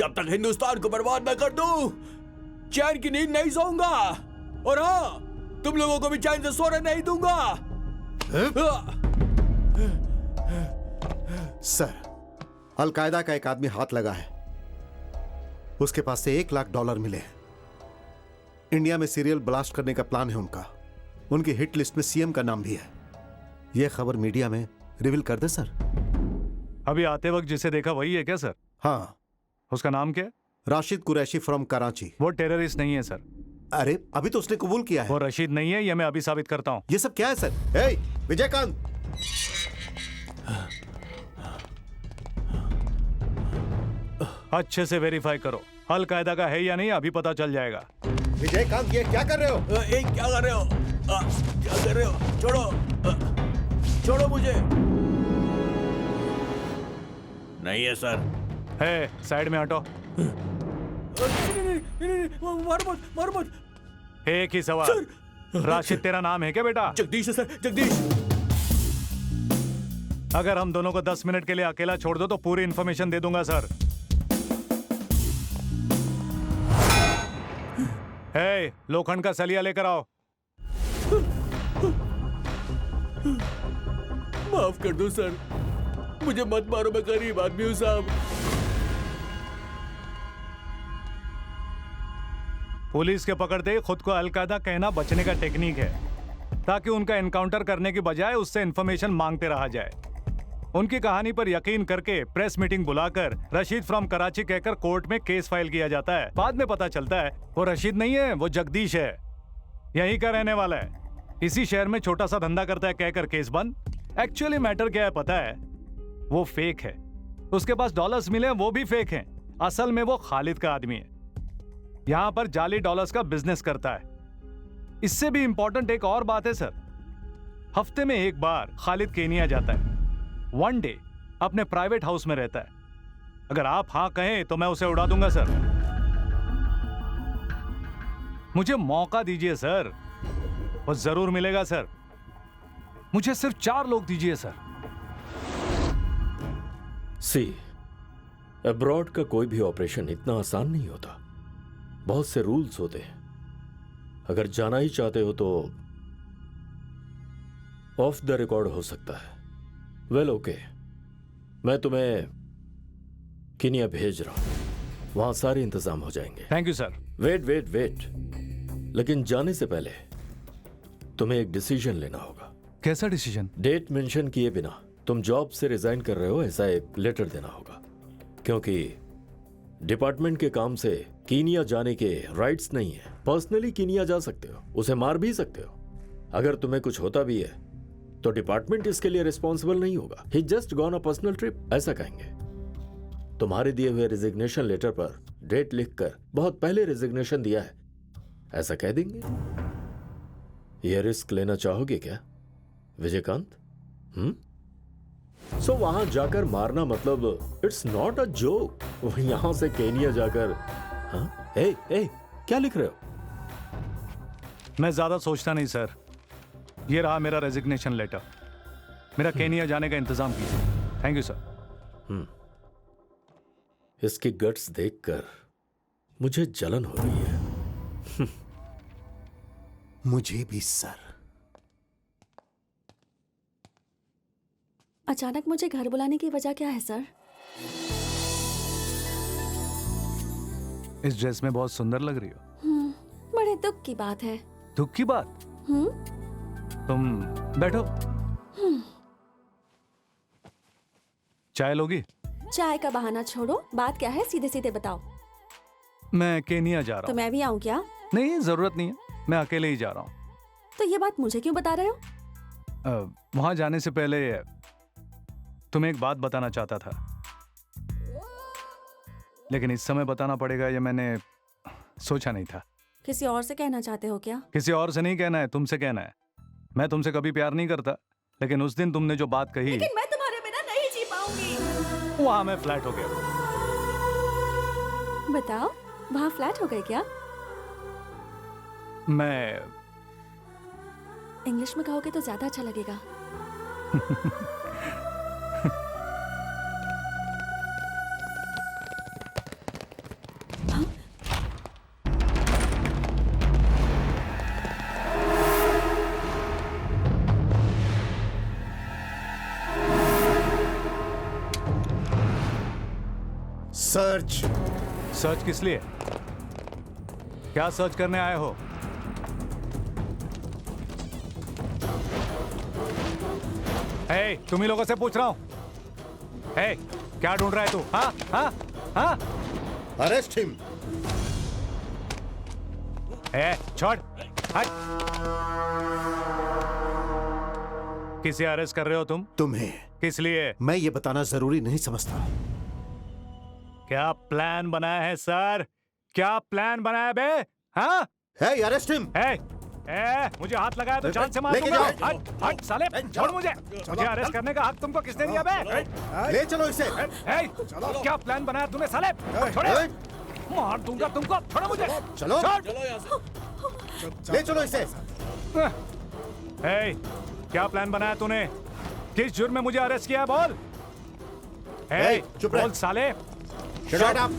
जब तक हिंदुस्तान को बर्बाद न कर दूं, चैन की नींद नहीं सोऊंगा। और हाँ, तुम लोगों को भी चैन से सोने नहीं दूंगा। सर, अलकायदा का एक आदमी हाथ लगा है, उसके पास से $1 लाख मिले हैं। इंडिया में सीरियल ब्लास्ट करने का प्लान है उनका। उनकी हिट लिस्ट में सीएम का नाम भी है। यह खबर मीडिया में रिवील कर दे सर। अभी आते वक्त जिसे देखा वही है क्या सर? हाँ। उसका नाम क्या है? राशिद कुरैशी फ्रॉम कराची। वो टेररिस्ट नहीं है सर। अरे अभी तो उसने कबूल किया है। वो रशीद नहीं है, ये मैं अभी साबित करता हूँ। ये सब क्या है सर? हे विजयकांत, अच्छे से वेरीफाई करो, अलकायदा का है या नहीं अभी पता चल जाएगा। विजयकांत ये क्या कर रहे हो? क्या कर रहे हो? क्या कर रहे हो? छोड़ो, छोड़ो मुझे। नहीं है सर। है, साइड में हटो। मारो मत, मारो मत। एक ही सवाल, राशिद तेरा नाम है क्या बेटा? जगदीश है सर, जगदीश। अगर हम दोनों को 10 मिनट के लिए अकेला छोड़ दो तो पूरी इंफॉर्मेशन दे दूंगा सर। हे, लोखंड का सलिया लेकर आओ। माफ कर दो सर, मुझे मत मारो, मैं गरीब आदमी हूँ साहब। पुलिस के पकड़ते ही खुद को अलकायदा कहना बचने का टेक्निक है, ताकि उनका एनकाउंटर करने की बजाय उससे इंफॉर्मेशन मांगते रहा जाए। उनकी कहानी पर यकीन करके प्रेस मीटिंग बुलाकर रशीद फ्रॉम कराची कहकर कोर्ट में केस फाइल किया जाता है। बाद में पता चलता है वो रशीद नहीं है, वो जगदीश है, यहीं का रहने वाला है, इसी शहर में छोटा सा धंधा करता है कहकर केस बंद। एक्चुअली मैटर क्या है पता है? वो फेक है। उसके पास डॉलर्स मिले वो भी फेक हैं। असल में वो खालिद का आदमी है, यहां पर जाली डॉलर्स का बिजनेस करता है। इससे भी इंपॉर्टेंट एक और बात है सर, हफ्ते में एक बार खालिद केनिया जाता है, 1 डे अपने प्राइवेट हाउस में रहता है। अगर आप हाँ कहें तो मैं उसे उड़ा दूंगा सर। मुझे मौका दीजिए सर, वो जरूर मिलेगा सर। मुझे सिर्फ 4 लोग दीजिए सर। सी, अब्रॉड का कोई भी ऑपरेशन इतना आसान नहीं होता, बहुत से रूल्स होते हैं। अगर जाना ही चाहते हो तो ऑफ द रिकॉर्ड हो सकता है। वेल ओके, मैं तुम्हें किनिया भेज रहा हूं, वहां सारे इंतजाम हो जाएंगे। Thank you sir. Wait wait wait, लेकिन जाने से पहले तुम्हें एक डिसीजन लेना होगा। कैसा डिसीजन? डेट मेंशन किए बिना तुम जॉब से रिजाइन कर रहे हो ऐसा एक लेटर देना होगा, क्योंकि डिपार्टमेंट के काम से कीनिया जाने के राइट्स नहीं है। पर्सनली कीनिया जा सकते हो, उसे मार भी सकते हो। अगर तुम्हें कुछ होता भी है तो डिपार्टमेंट इसके लिए रिस्पॉन्सिबल नहीं होगा। He just gone a personal trip, ऐसा कहेंगे। तुम्हारे दिए हुए रिजिग्नेशन लेटर पर डेट लिखकर बहुत पहले रिजिग्नेशन दिया है ऐसा कह देंगे। यह रिस्क लेना चाहोगे क्या विजयकांत? सो वहां जाकर मारना मतलब इट्स नॉट अ जोक। यहां से केनिया जाकर हाँ? ए, क्या लिख रहे हो? मैं ज्यादा सोचता नहीं सर। ये रहा मेरा रेजिग्नेशन लेटर। मेरा केनिया जाने का इंतजाम कीजिए। Thank you sir. इसकी गट्स देखकर मुझे जलन हो रही है। मुझे भी सर। अचानक मुझे घर बुलाने की वजह क्या है सर? इस ड्रेस में बहुत सुंदर लग रही हो। बड़े दुख की बात है। दुख की बात? तुम बैठो। चाय लोगी? चाय का बहाना छोड़ो, बात क्या है सीधे सीधे बताओ। मैं केनिया जा रहा तो हूँ। मैं भी आऊँ क्या? नहीं, जरूरत नहीं है, मैं अकेले ही जा रहा हूँ। तो ये बात मुझे क्यों बता रहे हो? वहां जाने से पहले तुम्हें एक बात बताना चाहता था, लेकिन इस समय बताना पड़ेगा ये मैंने सोचा नहीं था। किसी और से कहना चाहते हो क्या? किसी और से नहीं कहना है, तुमसे कहना है। मैं तुमसे कभी प्यार नहीं करता, लेकिन उस दिन तुमने जो बात कही, लेकिन मैं तुम्हारे बिना नहीं जी पाऊंगी। वहां मैं फ्लैट हो गया। बताओ, वहां फ्लैट हो गए क्या? मैं इंग्लिश में कहोगे तो ज्यादा अच्छा लगेगा। सर्च। सर्च किस लिए? क्या सर्च करने आए हो? हे, तुम ही लोगों से पूछ रहा हूं। हे, क्या ढूंढ रहा है तू? हाँ हाँ हाँ? Arrest him. हे, छोड़, हट। किसे अरेस्ट कर रहे हो तुम? तुम्हें। किस लिए? मैं ये बताना जरूरी नहीं समझता। क्या प्लान बनाया है सर? क्या प्लान बनाया बे? हाँ? हे, अरेस्ट हिम। मुझे हाथ लगाया तो जान से मार लेके दूंगा। जाओ। हट, हट साले, छोड़ मुझे। मुझे अरेस्ट करने का हक तुमको किसने दिया बे? ले चलो इसे। क्या प्लान बनाया तूने साले? छोड़े, मार दूंगा तुमको। छोड़ो मुझे। चलो छोड़। चलो यहाँ से। ले चलो इसे। क्या प्लान बनाया तूने? किस जुर्म में मुझे अरेस्ट किया है बोल? चुप रह। बोल साले। Shut up.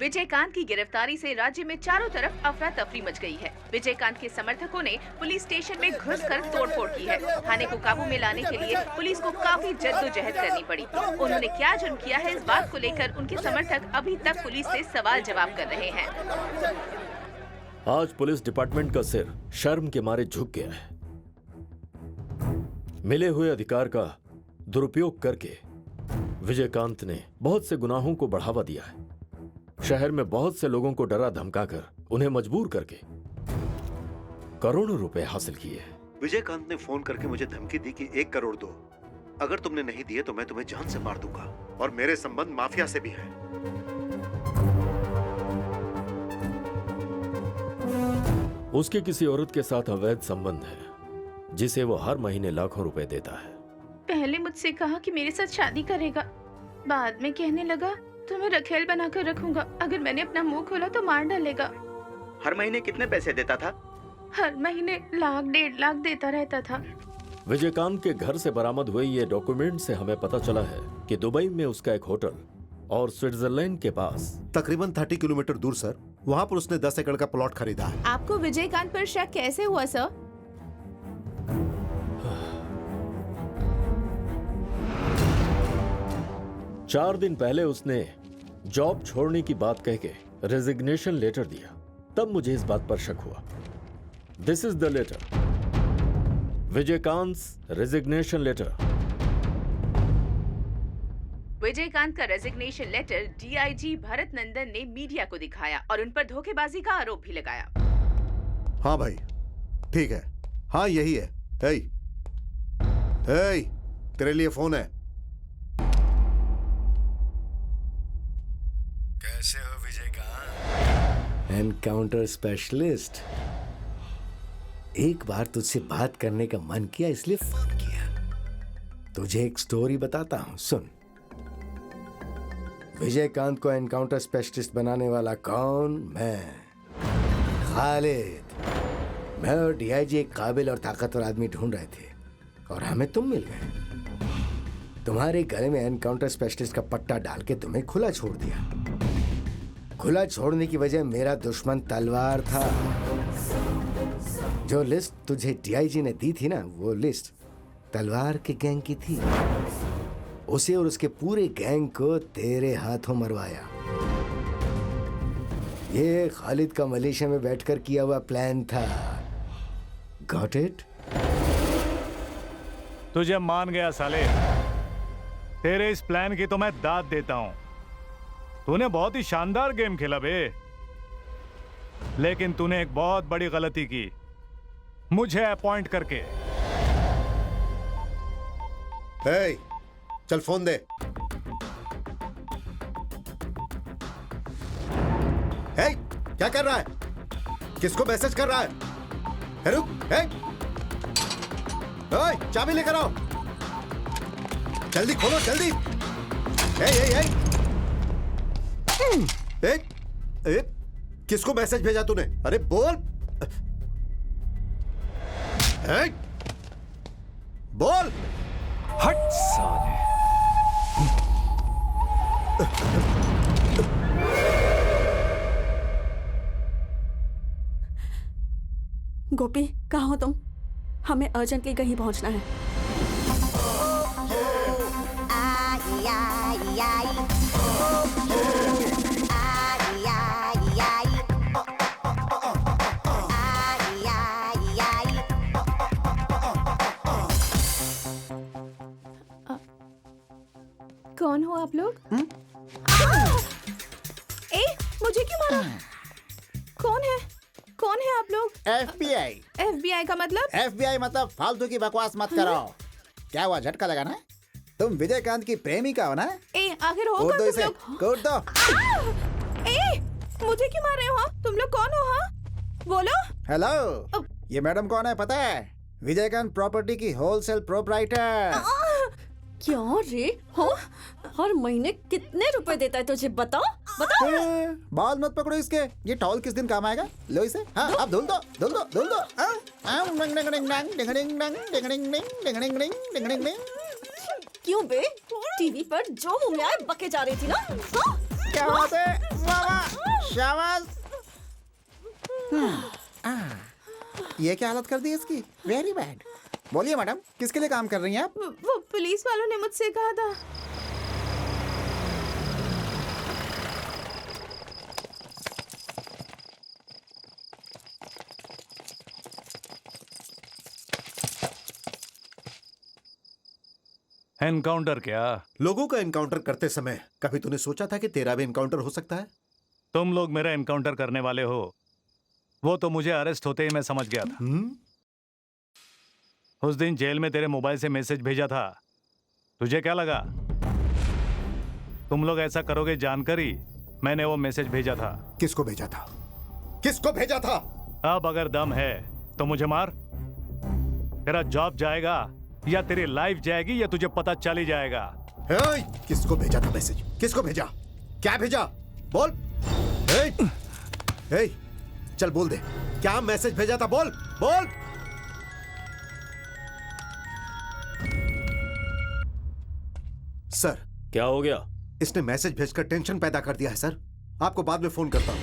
विजयकांत की गिरफ्तारी से राज्य में चारों तरफ अफरा तफरी मच गई है। विजयकांत के समर्थकों ने पुलिस स्टेशन में घुसकर तोड़फोड़ की है। थाने को काबू में लाने के लिए पुलिस को काफी जद्दोजहद करनी पड़ी। उन्होंने क्या जुर्म किया है, इस बात को लेकर उनके समर्थक अभी तक पुलिस से सवाल जवाब कर रहे हैं। आज पुलिस डिपार्टमेंट का सिर शर्म के मारे झुक गया है। मिले हुए अधिकार का दुरुपयोग करके विजयकांत ने बहुत से गुनाहों को बढ़ावा दिया है। शहर में बहुत से लोगों को डरा धमकाकर उन्हें मजबूर करके करोड़ों रुपए हासिल किए हैं। विजयकांत ने फोन करके मुझे धमकी दी कि 1 करोड़ दो, अगर तुमने नहीं दिए तो मैं तुम्हें जान से मार दूंगा, और मेरे संबंध माफिया से भी है। उसके किसी औरत के साथ अवैध संबंध है जिसे वो हर महीने लाखों रुपए देता है। पहले मुझसे कहा कि मेरे साथ शादी करेगा, बाद में कहने लगा तुम्हें रखेल बनाकर रखूंगा, अगर मैंने अपना मुंह खोला तो मार डालेगा। हर महीने कितने पैसे देता था? हर महीने 1.5 लाख देता रहता था। विजयकांत के घर से बरामद हुए ये डॉक्यूमेंट से हमें पता चला है कि दुबई में उसका एक होटल और स्विट्जरलैंड के पास तकरीबन 30 किलोमीटर दूर सर, वहां पर उसने 10 एकड़ का प्लॉट खरीदा है। आपको विजयकांत पर शक कैसे हुआ सर? चार दिन पहले उसने जॉब छोड़ने की बात कह के रेजिग्नेशन लेटर दिया, तब मुझे इस बात पर शक हुआ। This is the letter, Vijaykant resignation letter. Vijaykant का resignation letter DIG Bharat Nandan ने मीडिया को दिखाया और उन पर धोखेबाजी का आरोप भी लगाया। हाँ भाई, ठीक है, हाँ यही है। हे, तेरे लिए फोन है। कैसे हो विजयकांत? Encounter specialist. एक बार तुझसे बात करने का मन किया इसलिए फोन किया। तुझे एक स्टोरी बताता हूं, सुन। विजयकांत को एनकाउंटर स्पेशलिस्ट बनाने वाला कौन? मैं, खालिद। मैं और डीआईजी एक काबिल और ताकतवर आदमी ढूंढ रहे थे और हमें तुम मिल गए। तुम्हारे गले में एनकाउंटर स्पेशलिस्ट का पट्टा डाल के तुम्हें खुला छोड़ दिया। खुला छोड़ने की वजह मेरा दुश्मन तलवार था। जो लिस्ट तुझे डीआईजी ने दी थी ना, वो लिस्ट तलवार के गैंग की थी। उसे और उसके पूरे गैंग को तेरे हाथों मरवाया। ये खालिद का मलेशिया में बैठकर किया हुआ प्लान था। Got it? तुझे मान गया साले। तेरे इस प्लान की तो मैं दाद देता हूं। तूने बहुत ही शानदार गेम खेला बे, लेकिन तूने एक बहुत बड़ी गलती की, मुझे अपॉइंट करके। हे, चल फोन दे। हे, क्या कर रहा है? किसको मैसेज कर रहा है? हे, रुक। हे, ओए, चाबी लेकर आओ। जल्दी खोलो, जल्दी। हे, हे, हे। किसको मैसेज भेजा तूने? अरे बोल। बोल। हट साले। गोपी, कहाँ हो तुम? हमें अर्जेंटली कहीं पहुंचना है। कौन हो आप लोग? ए, मुझे क्यों मारा? कौन है आप लोग? FBI। FBI का मतलब? FBI मतलब फालतू की बकवास मत करो। क्या हुआ, झटका लगा ना? तुम विजयकांत की प्रेमिका हो ना? ए, आखिर हो कूद कौन दो तुम इसे, लोग? कूद दो। ए, मुझे क्यों मार रहे हो? तुम लोग कौन हो? हाँ, बोलो। हेलो, ये मैडम कौन है पता है? विजयकांत प्रॉपर्टी की होलसेल प्रोपराइटर। क्यों रे? हो? हर महीने कितने रुपए देता है तुझे? बताओ बताओ। बाल मत पकड़ो इसके, ये टॉल किस दिन काम आएगा? लो इसे। हाँ, अब धुल दो, धुल दो, धुल दो। क्यों बे? टीवी पर जो मुंह में आए बके जा रही थी ना? हाँ? क्या बात है? वाह वाह, शाबाश। ये क्या हालत कर दी इसकी? Very bad. बोलिए मैडम, किसके लिए काम कर रही हैं आप? वो पुलिस वालों ने मुझसे कहा था। एनकाउंटर क्या? लोगों का एनकाउंटर करते समय कभी तूने सोचा था कि तेरा भी एनकाउंटर हो सकता है? तुम लोग मेरा एनकाउंटर करने वाले हो, वो तो मुझे अरेस्ट होते ही मैं समझ गया था। उस दिन जेल में तेरे मोबाइल से मैसेज भेजा था, तुझे क्या लगा तुम लोग ऐसा करोगे जानकर ही मैंने वो मैसेज भेजा था। किसको भेजा था? किसको भेजा था? अब अगर दम है तो मुझे मार, तेरा जॉब जाएगा या तेरी लाइफ जाएगी या तुझे पता चल ही जाएगा। किसको भेजा था मैसेज? किसको भेजा? क्या भेजा? बोल। चल बोल दे, क्या मैसेज भेजा था? बोल बोल। सर, क्या हो गया? इसने मैसेज भेजकर टेंशन पैदा कर दिया है सर। आपको बाद में फोन करता हूं।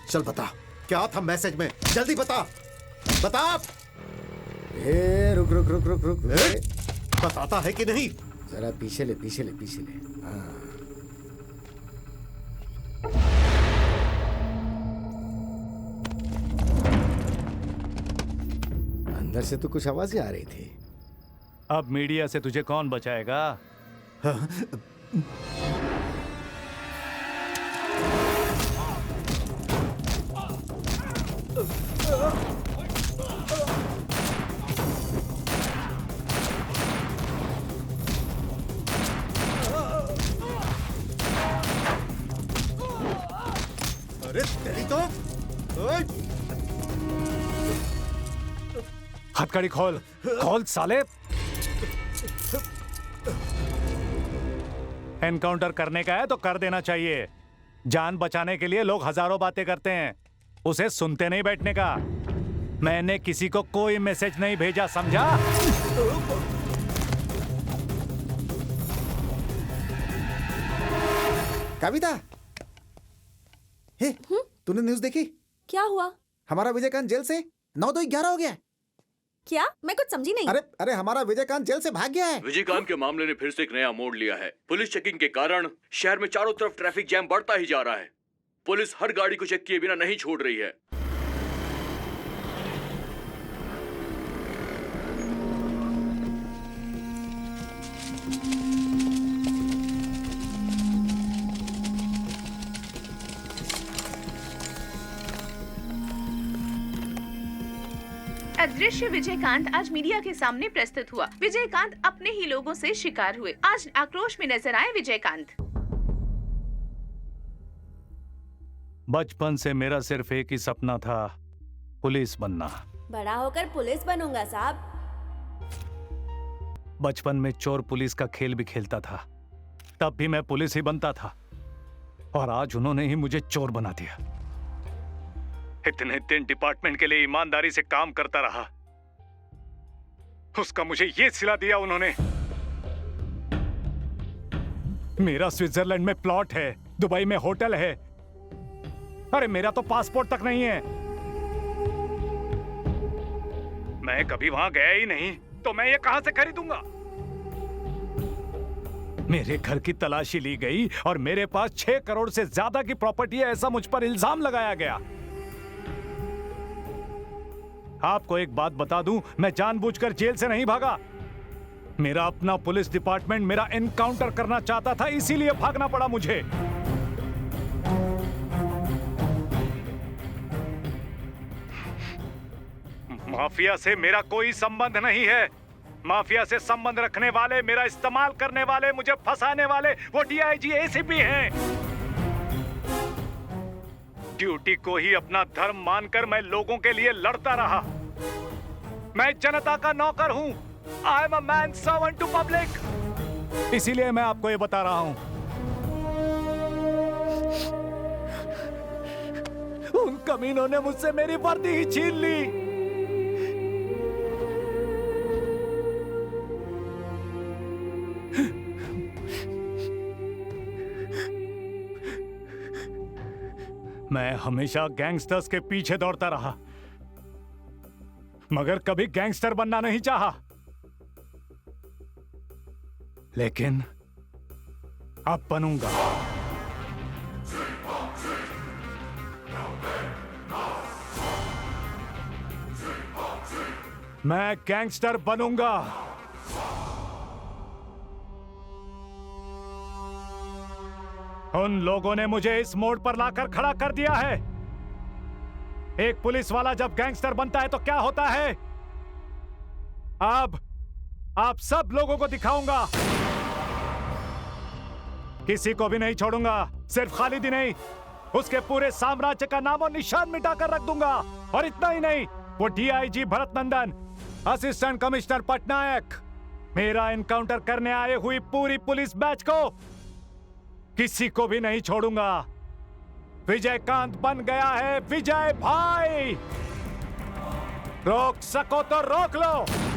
चल बता, क्या था मैसेज में? जल्दी बता, बता। रुक रुक रुक रुक रुक, बताता है कि नहीं? जरा पीछे ले, पीछे ले, पीछे ले। हाँ। अंदर से तो कुछ आवाज ही आ रही थी। अब मीडिया से तुझे कौन बचाएगा? अरे तेरी तो हथकड़ी खोल, खोल साले। एनकाउंटर करने का है तो कर देना चाहिए। जान बचाने के लिए लोग हजारों बातें करते हैं, उसे सुनते नहीं बैठने का। मैंने किसी को कोई मैसेज नहीं भेजा, समझा? कविता, हे, तूने न्यूज़ देखी? क्या हुआ? हमारा विजयकांत जेल से 9-2-11 हो गया। क्या? मैं कुछ समझी नहीं। अरे हमारा विजयकांत जेल से भाग गया है। विजयकांत के मामले ने फिर से एक नया मोड़ लिया है। पुलिस चेकिंग के कारण शहर में चारों तरफ ट्रैफिक जैम बढ़ता ही जा रहा है। पुलिस हर गाड़ी को चेक किए बिना नहीं छोड़ रही है। अदृश्य विजयकांत आज मीडिया के सामने प्रस्तुत हुआ। विजयकांत अपने ही लोगों से शिकार हुए। आज आक्रोश में नजर आए विजयकांत। बचपन से मेरा सिर्फ एक ही सपना था, पुलिस बनना। बड़ा होकर पुलिस बनूंगा साहब। बचपन में चोर पुलिस का खेल भी खेलता था, तब भी मैं पुलिस ही बनता था। और आज उन्होंने ही मुझे चोर बना दिया। इतने दिन डिपार्टमेंट के लिए ईमानदारी से काम करता रहा, उसका मुझे ये सिला दिया उन्होंने। मेरा स्विट्जरलैंड में प्लॉट है, दुबई में होटल है। अरे मेरा तो पासपोर्ट तक नहीं है। मैं कभी वहां गया ही नहीं, तो मैं ये कहां से खरीदूंगा? मेरे घर की तलाशी ली गई और मेरे पास 6 करोड़ से ज्यादा की प्रॉपर्टी है, ऐसा मुझ पर इल्जाम लगाया गया। आपको एक बात बता दूं, मैं जानबूझकर जेल से नहीं भागा। मेरा अपना पुलिस डिपार्टमेंट मेरा एनकाउंटर करना चाहता था, इसीलिए भागना पड़ा मुझे। माफिया से मेरा कोई संबंध नहीं है। माफिया से संबंध रखने वाले, मेरा इस्तेमाल करने वाले, मुझे फंसाने वाले वो डीआईजी एसीपी हैं। ड्यूटी को ही अपना धर्म मानकर मैं लोगों के लिए लड़ता रहा। मैं जनता का नौकर हूं। I am a man servant to public. इसीलिए मैं आपको ये बता रहा हूं। उन कमीनों ने मुझसे मेरी वर्दी ही छीन ली। मैं हमेशा गैंगस्टर्स के पीछे दौड़ता रहा, मगर कभी गैंगस्टर बनना नहीं चाहा। लेकिन अब बनूंगा। मैं गैंगस्टर बनूंगा। उन लोगों ने मुझे इस मोड़ पर लाकर खड़ा कर दिया है। एक पुलिस वाला जब गैंगस्टर बनता है तो क्या होता है? अब आप सब लोगों को दिखाऊंगा। किसी को भी नहीं छोड़ूंगा। सिर्फ खालिद ही नहीं, उसके पूरे साम्राज्य का नामो निशान मिटाकर रख दूंगा। और इतना ही नहीं, वो डीआईजी भरत नंदन, असिस्टेंट कमिश्नर पटनायक, मेरा एनकाउंटर करने आए हुई पूरी पुलिस बैच को किसी को भी नहीं छोड़ूंगा। विजयकांत बन गया है विजय भाई। रोक सको तो रोक लो।